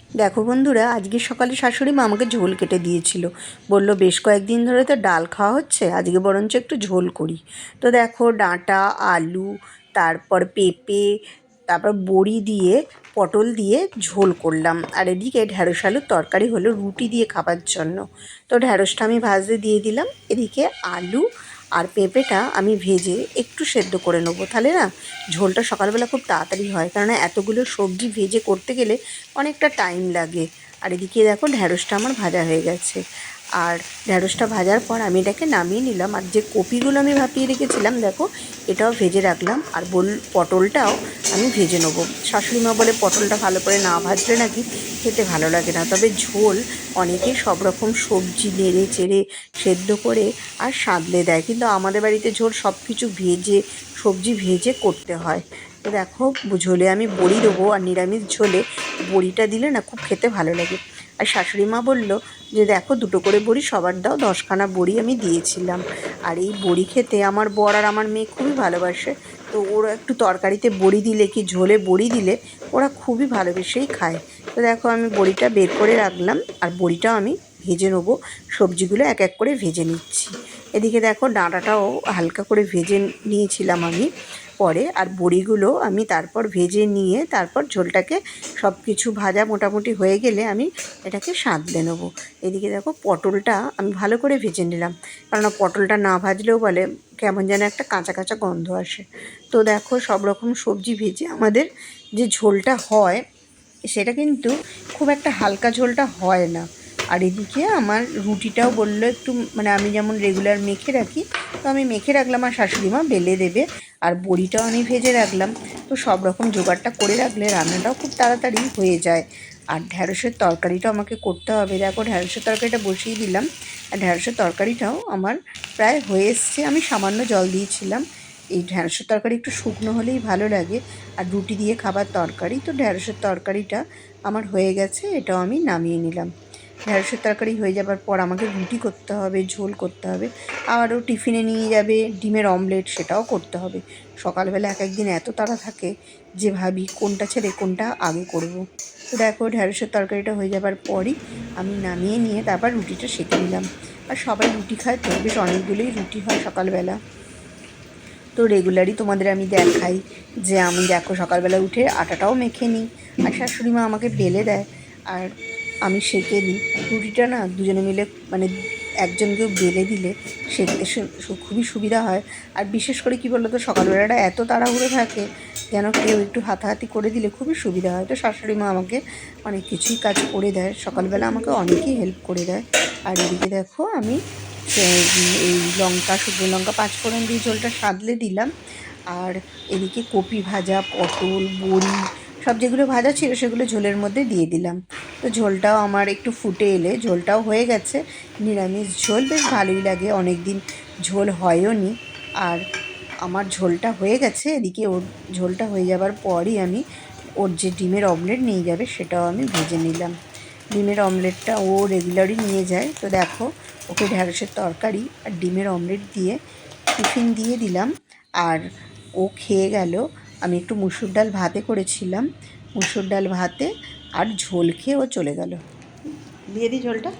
দেখো বন্ধুরা, আজকে সকালে শাশুড়ি মা আমাকে ঝোল কেটে দিয়েছিল। বলল বেশ কয়েকদিন ধরে তো ডাল খাওয়া হচ্ছে, আজকে বরঞ্চ একটু ঝোল করি। তো দেখো, ডাঁটা, আলু, তারপর পেঁপে, তারপর বড়ি দিয়ে, পটল দিয়ে ঝোল করলাম। আর এদিকে ঢ্যাঁড়স আলুর তরকারি হলো রুটি দিয়ে খাবার জন্য। তো ঢ্যাঁড়সটা আমি ভাজতে দিয়ে দিলাম। এদিকে আলু আর পেঁপেটা আমি ভেজে একটু সেদ্ধ করে নেবো, তাহলে না ঝোলটা সকালবেলা খুব তাড়াতাড়ি হয়, কারণ এতগুলো সবজি ভেজে করতে গেলে অনেকটা টাইম লাগে। আর এদিকে দেখো ঢ্যাঁড়সটা আমার ভাজা হয়ে গেছে। আর ঢ্যাঁড়সটা ভাজার পর আমি এটাকে নামিয়ে নিলাম। আর যে কপিগুলো আমি ভাপিয়ে রেখেছিলাম দেখো, এটাও ভেজে রাখলাম। আর পটলটাও আমি ভেজে নেবো। শাশুড়ি মা বলে পটলটা ভালো করে না ভাজলে নাকি খেতে ভালো লাগে না। তবে ঝোল অনেকেই সব রকম সবজি নেড়ে চেড়ে সেদ্ধ করে আর সাঁতলে দেয়, কিন্তু আমাদের বাড়িতে ঝোল সব কিছু ভেজে, সবজি ভেজে করতে হয়। তো দেখো, ঝোলে আমি বড়ি দেবো, আর নিরামিষ ঝোলে বড়িটা দিলে না খুব খেতে ভালো লাগে। আর শাশুড়ি মা বললো যে দেখো, দুটো করে বড়ি সবার দাও, 10খানা বড়ি আমি দিয়েছিলাম। আর এই বড়ি খেতে আমার বর আর আমার মেয়ে খুবই ভালোবাসে। তো ওরা একটু তরকারিতে বড়ি দিলে কি ঝোলে বড়ি দিলে ওরা খুবই ভালোবেসেই খায়। তো দেখো, আমি বড়িটা বের করে রাখলাম, আর বড়িটাও আমি ভেজে নেবো। সবজিগুলো এক এক করে ভেজে নিচ্ছি। এদিকে দেখো, ডাঁটাটাও হালকা করে ভেজে নিয়েছিলাম আমি পরে। আর বড়িগুলো আমি তারপর ভেজে নিয়ে তারপর ঝোলটাকে সব কিছু ভাজা মোটামুটি হয়ে গেলে আমি এটাকে সাঁতলে নেবো। এদিকে দেখো, পটলটা আমি ভালো করে ভেজে নিলাম, কেননা পটলটা না ভাজলেও বলে কেমন যেন একটা কাঁচা কাঁচা গন্ধ আসে। তো দেখো, সব রকম সবজি ভেজে আমাদের যে ঝোলটা হয় সেটা কিন্তু খুব একটা হালকা ঝোলটা হয় না। আর এদিকে আমার রুটিটাও বললো একটু, মানে আমি যেমন রেগুলার মেখে রাখি, তো আমি মেখে রাখলাম, আর শাশুড়ি মা বেলে দেবে। আর বড়িটাও আমি ভেজে রাখলাম। তো সব রকম জোগাড়টা করে রাখলে রান্নাটাও খুব তাড়াতাড়ি হয়ে যায়। আর ঢ্যাঁড়সের তরকারিটাও আমাকে করতে হবে। দেখো, ঢ্যাঁড়সের তরকারিটা বসিয়ে দিলাম। আর ঢ্যাঁড়সের তরকারিটাও আমার প্রায় হয়ে এসছে। আমি সামান্য জল দিয়েছিলাম। এই ঢ্যাঁড়সের তরকারি একটু শুকনো হলেই ভালো লাগে, আর রুটি দিয়ে খাবার তরকারি। তো ঢ্যাঁড়সের তরকারিটা আমার হয়ে গেছে, এটাও আমি নামিয়ে নিলাম। ঢ্যাঁড়সের তরকারি হয়ে যাবার পর আমাকে রুটি করতে হবে, ঝোল করতে হবে, আরও টিফিনে নিয়ে যাবে ডিমের অমলেট, সেটাও করতে হবে। সকালবেলা এক একদিন এত তাড়া থাকে যে ভাবি কোনটা ছেড়ে কোনটা আগে করব। তো দেখো, ঢ্যাঁড়সের তরকারিটা হয়ে যাবার পরই আমি নামিয়ে নিয়ে তারপর রুটিটা সেঁকে নিলাম। আর সবাই রুটি খায়, তো বেশ অনেকগুলোই রুটি হয় সকালবেলা। তো রেগুলারই তোমাদের আমি দেখাই যে আমি দেখো সকালবেলা উঠে আটাটাও মেখে নিই, আর শাশুড়ি মা আমাকে বেলে দেয়, আর আমি সেঁকে নিই। রুটিটা না দুজনে মিলে, মানে একজনকেও বেলে দিলে সেঁকতে খুবই সুবিধা হয়। আর বিশেষ করে কী বলো তো, সকালবেলাটা এত তাড়াহুড়ো থাকে, যেন কেউ একটু হাতাহাতি করে দিলে খুবই সুবিধা হয়। তো শাশুড়ি মা আমাকে অনেক কিছুই কাজ করে দেয়, সকালবেলা আমাকে অনেকেই হেল্প করে দেয়। আর এদিকে দেখো, আমি এই লঙ্কা, শুকনো লঙ্কা, পাঁচফোড়ন দিয়ে ঝোলটা সাঁতলে দিলাম। আর এদিকে কপি ভাজা, পটল, বড়ি সব যেগুলো ভাজা ছিল সেগুলো ঝোলের মধ্যে দিয়ে দিলাম। তো ঝোলটাও আমার একটু ফুটে এলে ঝোলটাও হয়ে গেছে। নিরামিষ ঝোল বেশ ভালোই লাগে, অনেক দিন ঝোল হয়ও নি। আর আমার ঝোলটা হয়ে গেছে। এদিকে ওর ঝোলটা হয়ে যাবার পরই আমি ওর যে ডিমের অমলেট নিয়ে যাবে সেটাও আমি ভেজে নিলাম। ডিমের অমলেটটা ও রেগুলারই নিয়ে যায়। তো দেখো, ওকে ঢ্যাঁড়সের তরকারি আর ডিমের অমলেট দিয়ে টিফিন দিয়ে দিলাম। আর ও খেয়ে গেল। আমি একটু মুসুর ডাল ভাতে করেছিলাম, মুসুর ডাল ভাতে আর ঝোল খেয়ে ও চলে গেল। দিয়ে দিই ঝোলটা।